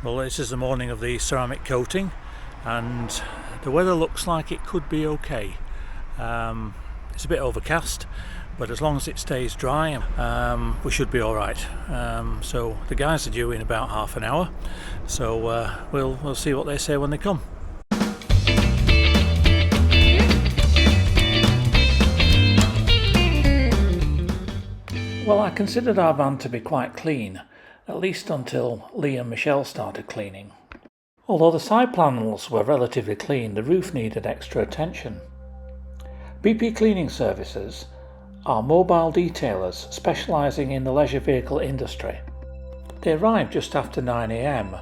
Well, this is the morning of the ceramic coating and the weather looks like it could be okay. It's a bit overcast, but as long as it stays dry, we should be alright. So the guys are due in about half an hour, so we'll see what they say when they come. Well, I considered our van to be quite clean, at least until Lee and Michelle started cleaning. Although the side panels were relatively clean, the roof needed extra attention. BP Cleaning Services are mobile detailers specialising in the leisure vehicle industry. They arrived just after 9 AM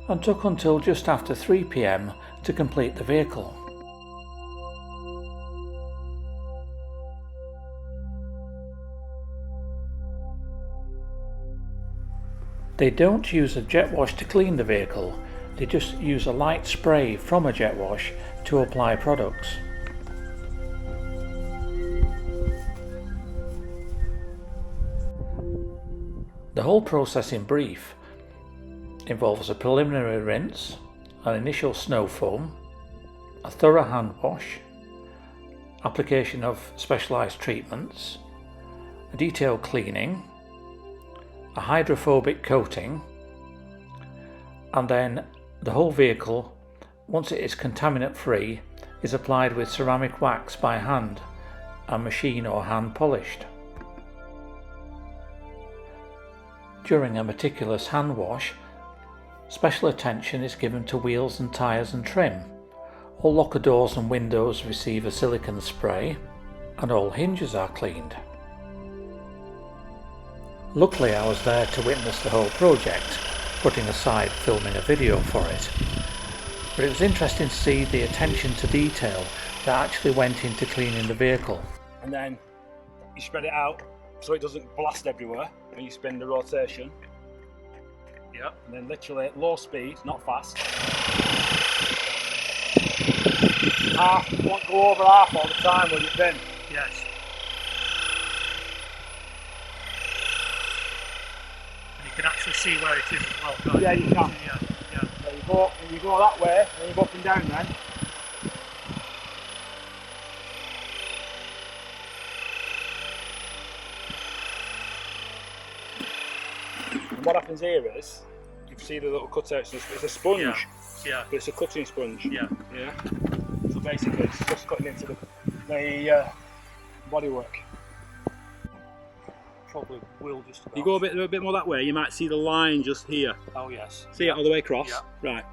and took until just after 3 PM to complete the vehicle. They don't use a jet wash to clean the vehicle, they just use a light spray from a jet wash to apply products. The whole process in brief involves a preliminary rinse, an initial snow foam, a thorough hand wash, application of specialised treatments, a detailed cleaning, a hydrophobic coating, and then the whole vehicle, once it is contaminant free, is applied with ceramic wax by hand and machine or hand polished. During a meticulous hand wash, special attention is given to wheels and tyres and trim. All locker doors and windows receive a silicone spray and all hinges are cleaned. Luckily I was there to witness the whole project, putting aside filming a video for it. But it was interesting to see the attention to detail that actually went into cleaning the vehicle. And then you spread it out so it doesn't blast everywhere when you spin the rotation. Yep. And then literally at low speed, not fast. Half, you won't go over half all the time when you bin. Yes. You can actually see where it is as well, can't you? Yeah, you can. Yeah. So you go that way, and you go up and down then. And what happens here is, you can see the little cutouts, it's a sponge. Yeah. But it's a cutting sponge. Yeah. So basically it's just cutting into the bodywork. Probably will just about. You go a bit more that way, you might see the line just here. Oh yes. See it all the way across? Yeah. Right.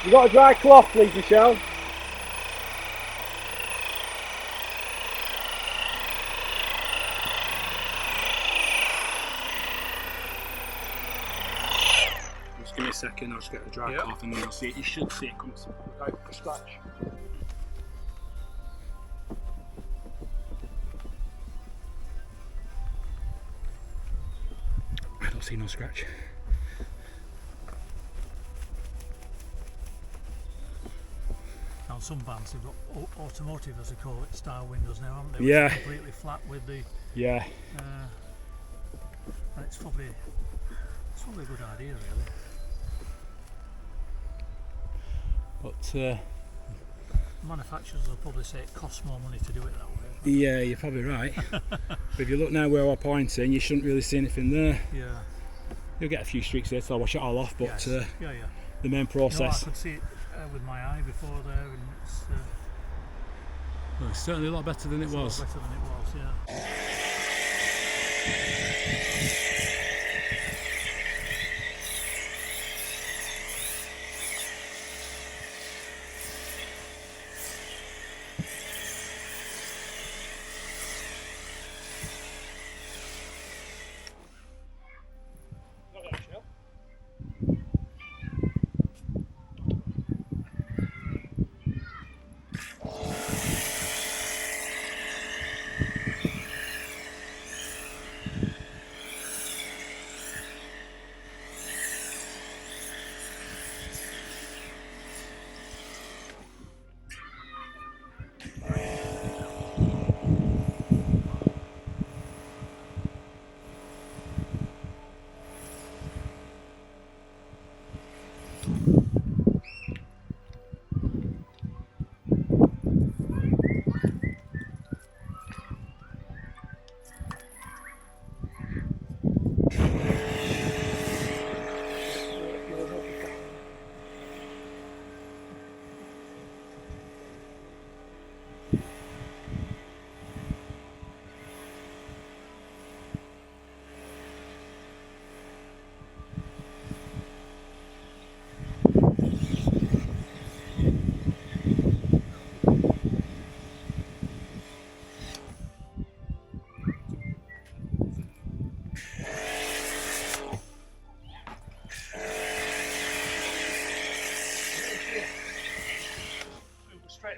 You got a dry cloth, please, Michelle? Just give me a second, I'll just get the dry cloth and then you'll see it. You should see it come out of the scratch. I don't see no scratch. Now some vans have got automotive, as they call it, style windows now, haven't they? Yeah. Which is completely flat with the. Yeah. And it's probably a good idea, really. But Manufacturers will probably say it costs more money to do it that way. yeah, you're probably right. But if you look now where we're pointing, you shouldn't really see anything there. Yeah. You'll get a few streaks there, so I'll wash it all off. But Yes. Yeah. the main You know, I process. could see it with my eye before there, and it's Well, it's certainly a lot better than it a lot was. better than it was. Yeah.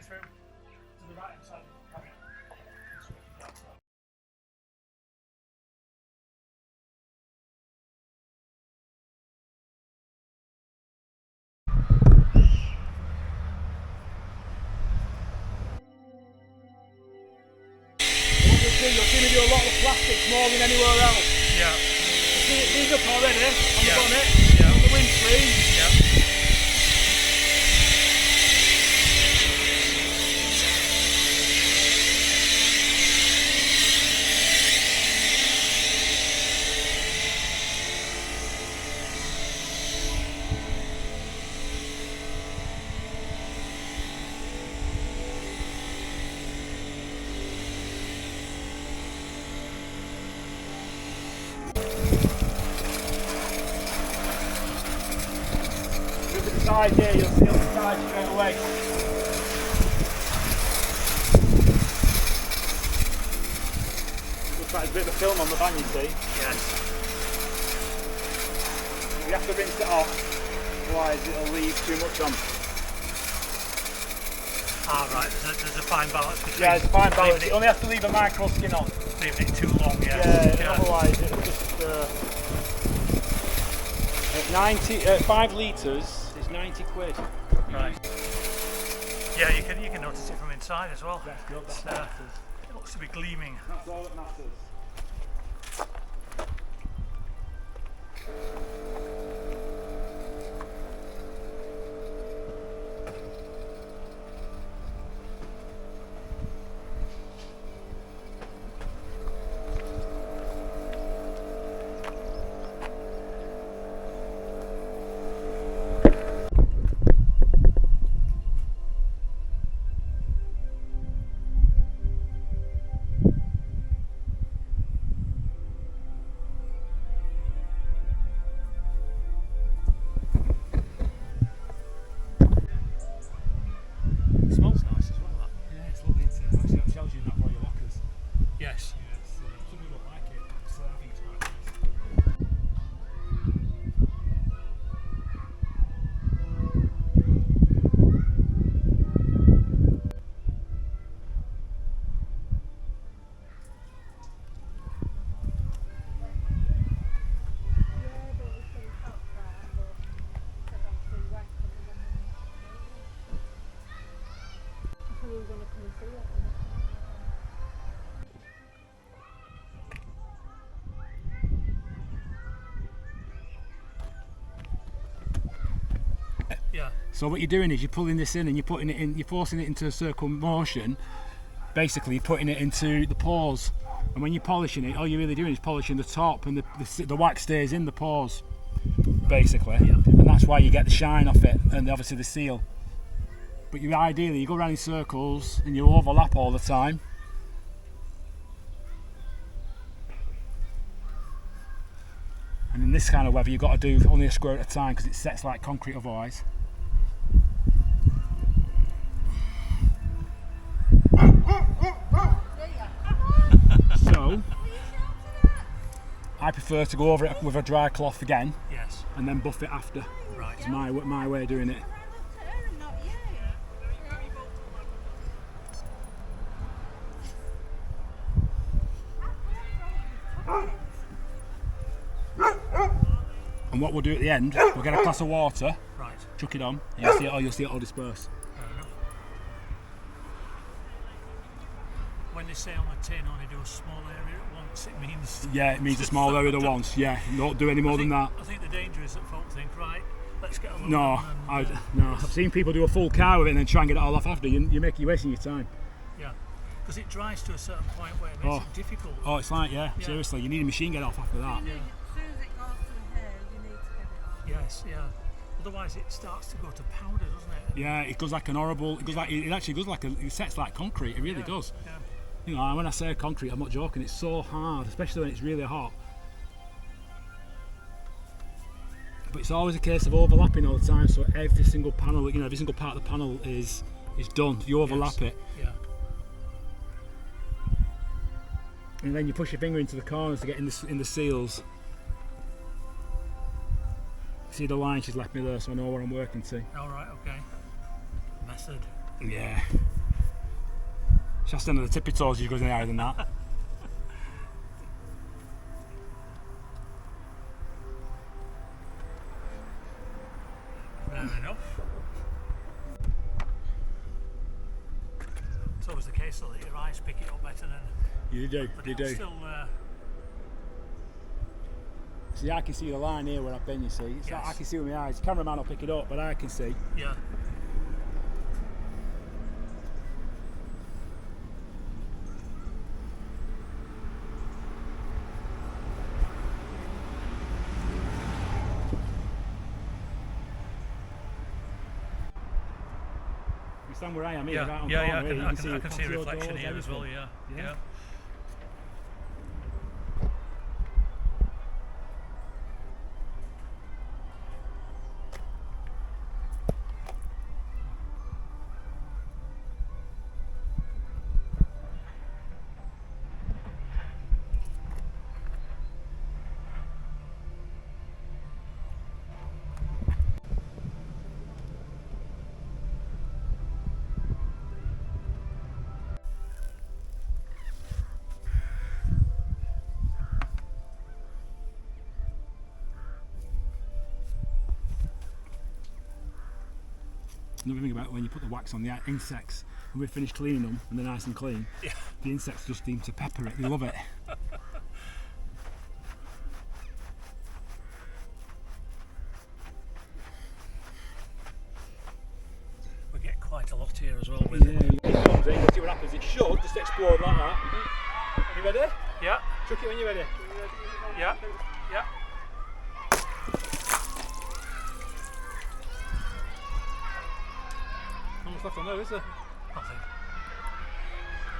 straight through to the right hand side of the cabin. You'll see me do a lot of plastics more than anywhere else. Yeah. See, these up already on the bonnet, Yeah. on the windscreen. Yeah. Look at the side here, you'll see on the side straight away. Looks like a bit of film on the van, you see. Yes. You have to rinse it off, otherwise it'll leave too much on. Ah, right. There's a fine balance between. Yeah, it's a fine balance. leaving You only have to leave a micro skin on. Leaving it too long. Yeah, otherwise it'll just... at 5 litres is 90 quid. Right. Yeah, you can notice it from inside as well. That's good, It's, that matters. it looks to be gleaming. That's all that matters. It smells nice as well. That. Yeah, it's lovely, isn't it? Actually, it tells you that for your lockers. Yes. Yeah, some people don't like it, so I think it's quite nice. Yeah. So what you're doing is you're pulling this in and you're putting it in, you're forcing it into a circle motion. Basically, you're putting it into the pores. And when you're polishing it, all you're really doing is polishing the top, and the wax stays in the pores, basically. Yeah. And that's why you get the shine off it, and obviously the seal. But you ideally, you go around in circles and you overlap all the time. And in this kind of weather, you've got to do only a square at a time because it sets like concrete otherwise. So, I prefer to go over it with a dry cloth again Yes. and then buff it after. Right. It's my way of doing it. And what we'll do at the end, we'll get a glass of water, Right. chuck it on, and you'll see it all disperse. Fair enough. When they say on the tin only do a small area at once, it means. Yeah, it means a small area at once. Yeah, don't do any more than that. I think the danger is that folk think, right, let's get a little. No, one and, no. I've seen people do a full car with it and then try and get it all off after. You're wasting your time. Yeah, because it dries to a certain point where it makes it difficult. Oh, it's like, yeah, Yeah. seriously, you need a machine to get it off after that. Yeah. As soon as it goes to the hair, you need to get it off. Yes, yeah. Otherwise, it starts to go to powder, doesn't it? Yeah, it goes like an horrible. It actually goes like it sets like concrete. It really Yeah, does. Yeah. You know, when I say concrete, I'm not joking. It's so hard, especially when it's really hot. But it's always a case of overlapping all the time. So every single panel, every single part of the panel is done. You overlap it, Yeah. and then you push your finger into the corners to get in the seals. See the line she's left me there, so I know where I'm working to. All right. Okay. Method. Yeah. Just under the tippy toes, you goes any higher than that. Fair enough. It's always the case though that your eyes pick it up better than. You do, But you it'll do. still. See, I can see the line here where I've been, you see. It's like Yes. I can see with my eyes. The cameraman will pick it up, but I can see. Yeah. You stand where I am here, Yeah, right on yeah, corner yeah. here, I you can see a patio reflection doors, here as well. everything. Yeah. Yeah. Another thing about when you put the wax on the insects, when we finish cleaning them and they're nice and clean, Yeah. the insects just seem to pepper it. They love it. We get quite a lot here as well with it. It comes in, see what happens. It should just explode like that. You ready? Yeah. Chuck it when you're ready. Yeah. Yeah. How much left on there, is there? Nothing.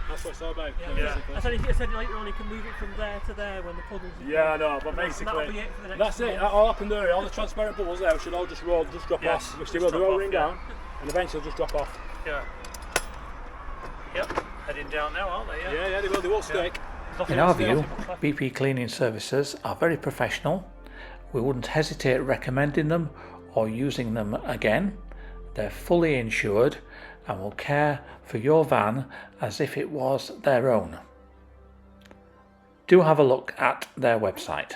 That's what it's all about. Yeah. I said later on you can move it from there to there when the puddles. Yeah, I know, but That'll basically, be it for the next that's it. month. That all happened there. All the transparent bubbles there should all just roll, just drop Yes, off. Which they just will. They drop will off, ring yeah. down, and eventually just drop off. Yeah. Yep. Heading down now, aren't they? Yeah. Yeah, they will. They won't stick. Nothing In our else to do. view, BP Cleaning Services are very professional. We wouldn't hesitate recommending them or using them again. They're fully insured and will care for your van as if it was their own. Do have a look at their website.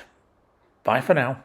Bye for now.